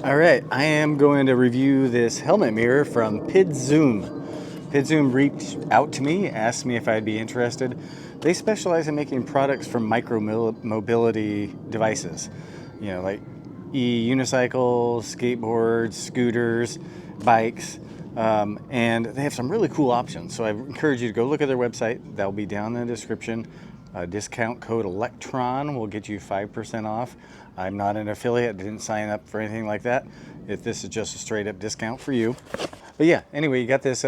All right, I am going to review this helmet mirror from PIDZOOM. PIDZOOM reached out to me, asked me if I'd be interested. They specialize in making products for micro-mobility devices, you know, like unicycles, skateboards, scooters, bikes, and they have some really cool options. So I encourage you to go look at their website. That'll be down in the description. Discount code Electron will get you 5% off. I'm not an affiliate, didn't sign up for anything like that. If this is just a straight up discount for you. But yeah, anyway, you got this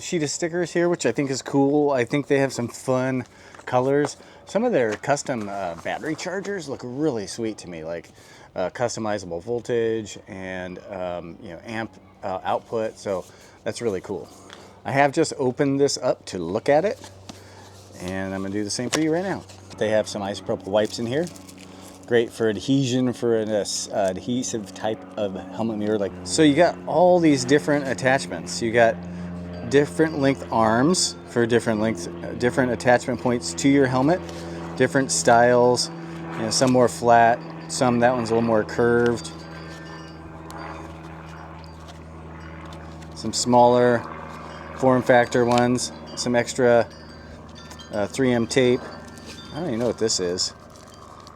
sheet of stickers here, which I think is cool. I think they have some fun colors. Some of their custom battery chargers look really sweet to me, like customizable voltage and amp output. So that's really cool. I have just opened this up to look at it, and I'm gonna do the same for you right now. They have some isopropyl wipes in here. Great for adhesion for an adhesive type of helmet mirror. So you got all these different attachments. You got different length arms for different lengths, different attachment points to your helmet, different styles. Some more flat, some that one's a little more curved. Some smaller form factor ones, some extra 3M tape. I don't even know what this is.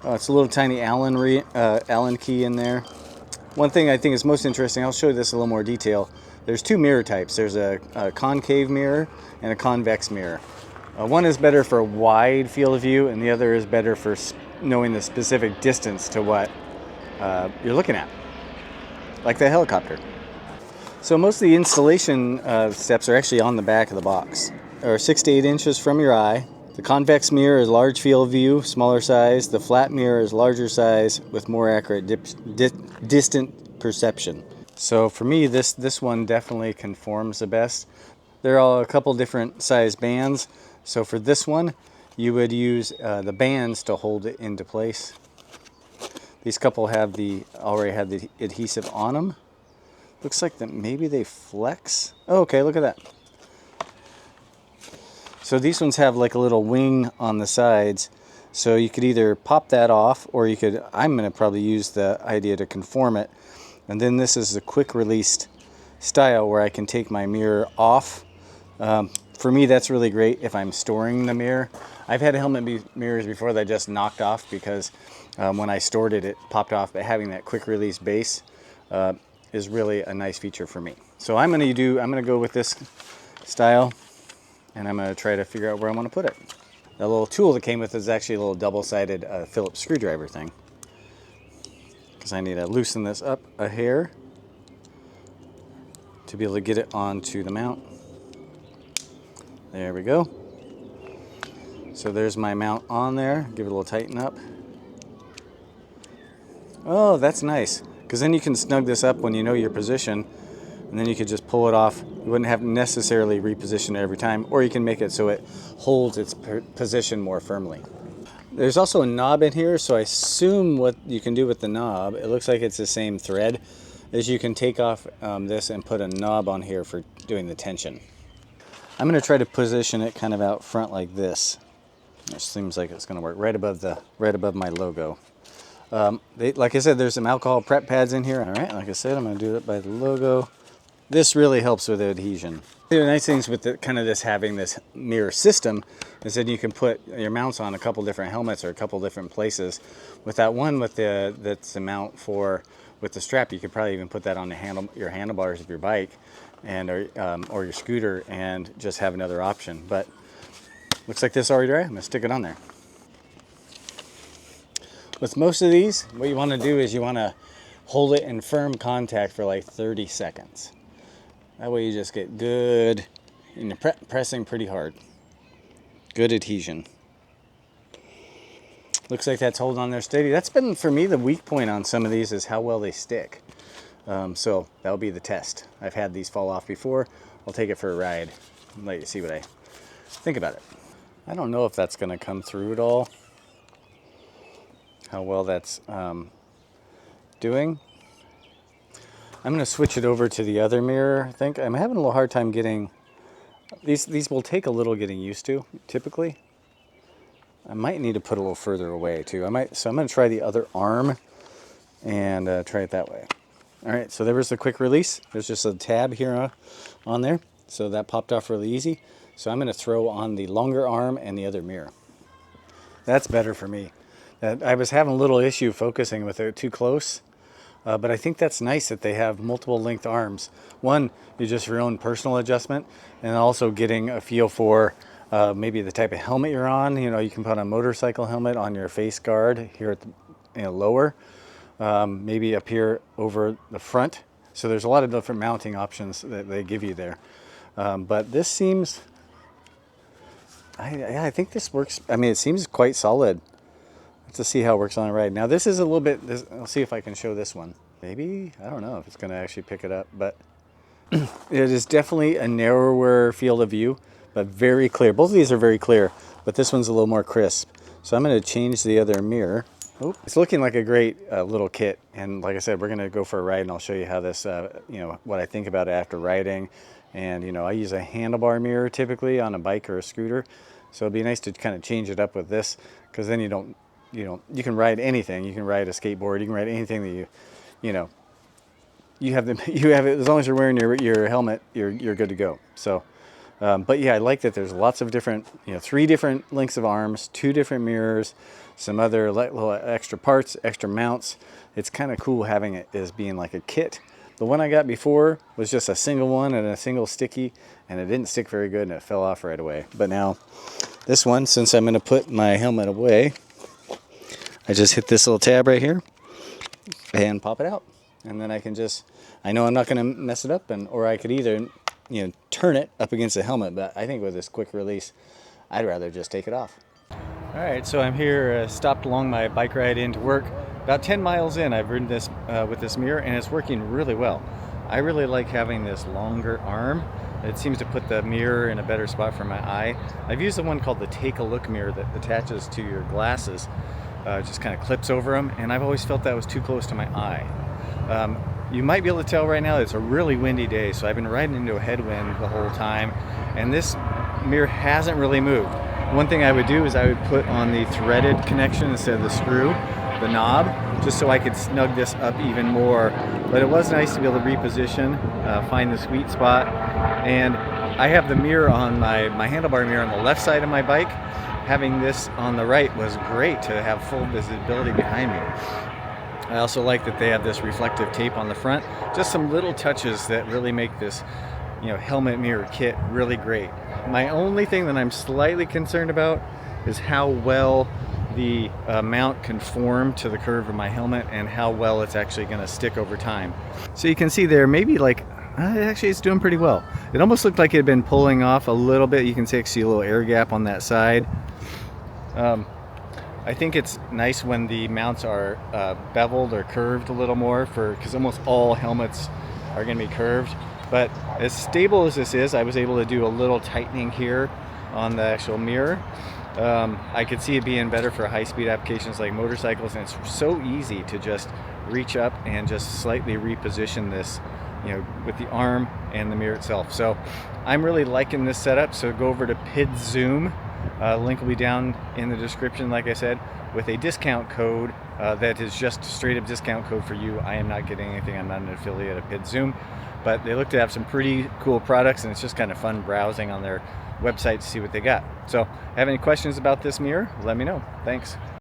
Oh, it's a little tiny Allen key in there. One thing I think is most interesting, I'll show you this in a little more detail. There's two mirror types. There's a concave mirror and a convex mirror. One is better for a wide field of view, and the other is better for knowing the specific distance to what you're looking at, like the helicopter. So most of the installation steps are actually on the back of the box. Or 6 to 8 inches from your eye. The convex mirror is large field of view, smaller size. The flat mirror is larger size with more accurate distant perception. So for me, this one definitely conforms the best. There are a couple different size bands. So for this one, you would use the bands to hold it into place. These couple have already have the adhesive on them. Looks like that maybe they flex. Oh, okay, look at that. So these ones have like a little wing on the sides. So you could either pop that off, or I'm going to probably use the idea to conform it. And then this is a quick released style where I can take my mirror off. For me, that's really great if I'm storing the mirror. I've had helmet mirrors before that I just knocked off because when I stored it, it popped off. But having that quick release base is really a nice feature for me. So I'm going to go with this style. And I'm going to try to figure out where I want to put it. The little tool that came with is actually a little double-sided Phillips screwdriver thing. Because I need to loosen this up a hair to be able to get it onto the mount. There we go. So there's my mount on there. Give it a little tighten up. Oh, that's nice. Because then you can snug this up when you know your position. And then you could just pull it off. You wouldn't have to necessarily reposition it every time, or you can make it so it holds its position more firmly. There's also a knob in here, so I assume what you can do with the knob, it looks like it's the same thread, is you can take off this and put a knob on here for doing the tension. I'm going to try to position it kind of out front like this. It seems like it's going to work right above my logo. Like I said, there's some alcohol prep pads in here. All right, like I said, I'm going to do it by the logo. This really helps with adhesion. The nice things with having this mirror system is that you can put your mounts on a couple different helmets or a couple different places. With that one that's the mount with the strap, you could probably even put that on your handlebars of your bike or your scooter and just have another option. But looks like this is already dry. I'm gonna stick it on there. With most of these, what you want to do is you want to hold it in firm contact for like 30 seconds. That way you just get good, and you're pressing pretty hard. Good adhesion. Looks like that's holding on there steady. That's been, for me, the weak point on some of these is how well they stick. So that'll be the test. I've had these fall off before. I'll take it for a ride and let you see what I think about it. I don't know if that's going to come through at all, how well that's doing. I'm going to switch it over to the other mirror, I think. I'm having a little hard time getting... These will take a little getting used to, typically. I might need to put a little further away, too. So I'm going to try the other arm and try it that way. All right, so there was the quick release. There's just a tab here on there. So that popped off really easy. So I'm going to throw on the longer arm and the other mirror. That's better for me. I was having a little issue focusing with it too close. But I think that's nice that they have multiple length arms. One, you just your own personal adjustment, and also getting a feel for maybe the type of helmet you're on. You know, you can put a motorcycle helmet on your face guard here at the lower, maybe up here over the front. So there's a lot of different mounting options that they give you there. But this seems, I think this works. I mean, it seems quite solid. To see how it works on it right now. This is a little bit, I'll see if I can show this one. Maybe, I don't know if it's going to actually pick it up, but it is definitely a narrower field of view, but very clear. Both of these are very clear, but this one's a little more crisp. So I'm going to change the other mirror. Oh, it's looking like a great little kit. And like I said, we're going to go for a ride and I'll show you how this, you know, what I think about it after riding. And, you know, I use a handlebar mirror typically on a bike or a scooter. So it'd be nice to kind of change it up with this, because then you can ride anything. You can ride a skateboard. You can ride anything that you have it, as long as you're wearing your helmet, you're good to go. So, but yeah, I like that there's lots of different, 3 different lengths of arms, 2 different mirrors, some other little extra parts, extra mounts. It's kind of cool having it as being like a kit. The one I got before was just a single one and a single sticky, and it didn't stick very good and it fell off right away. But now this one, since I'm going to put my helmet away, I just hit this little tab right here and pop it out. And then I can I know I'm not going to mess it up, or I could either, turn it up against the helmet, but I think with this quick release, I'd rather just take it off. All right, so I'm here, stopped along my bike ride into work. About 10 miles in, I've ridden this with this mirror, and it's working really well. I really like having this longer arm. It seems to put the mirror in a better spot for my eye. I've used the one called the Take a Look mirror that attaches to your glasses. Just kind of clips over them, and I've always felt that was too close to my eye. You might be able to tell right now it's a really windy day, so I've been riding into a headwind the whole time, and this mirror hasn't really moved. One thing I would do is I would put on the threaded connection instead of the screw, the knob, just so I could snug this up even more. But it was nice to be able to reposition, find the sweet spot, and I have the mirror on my handlebar mirror on the left side of my bike. Having this on the right was great to have full visibility behind me. I also like that they have this reflective tape on the front. Just some little touches that really make this, helmet mirror kit really great. My only thing that I'm slightly concerned about is how well the mount can form to the curve of my helmet and how well it's actually going to stick over time. So you can see there, maybe actually it's doing pretty well. It almost looked like it had been pulling off a little bit. You can see a little air gap on that side. I think it's nice when the mounts are beveled or curved a little more, because almost all helmets are going to be curved. But as stable as this is, I was able to do a little tightening here on the actual mirror. I could see it being better for high-speed applications like motorcycles, and it's so easy to just reach up and just slightly reposition this, with the arm and the mirror itself. So I'm really liking this setup. So go over to PIDZOOM. Link will be down in the description, like I said, with a discount code that is just straight up discount code for you. I am not getting anything. I'm not an affiliate of PIDZOOM, but they look to have some pretty cool products, and it's just kind of fun browsing on their website to see what they got. So, have any questions about this mirror? Let me know. Thanks.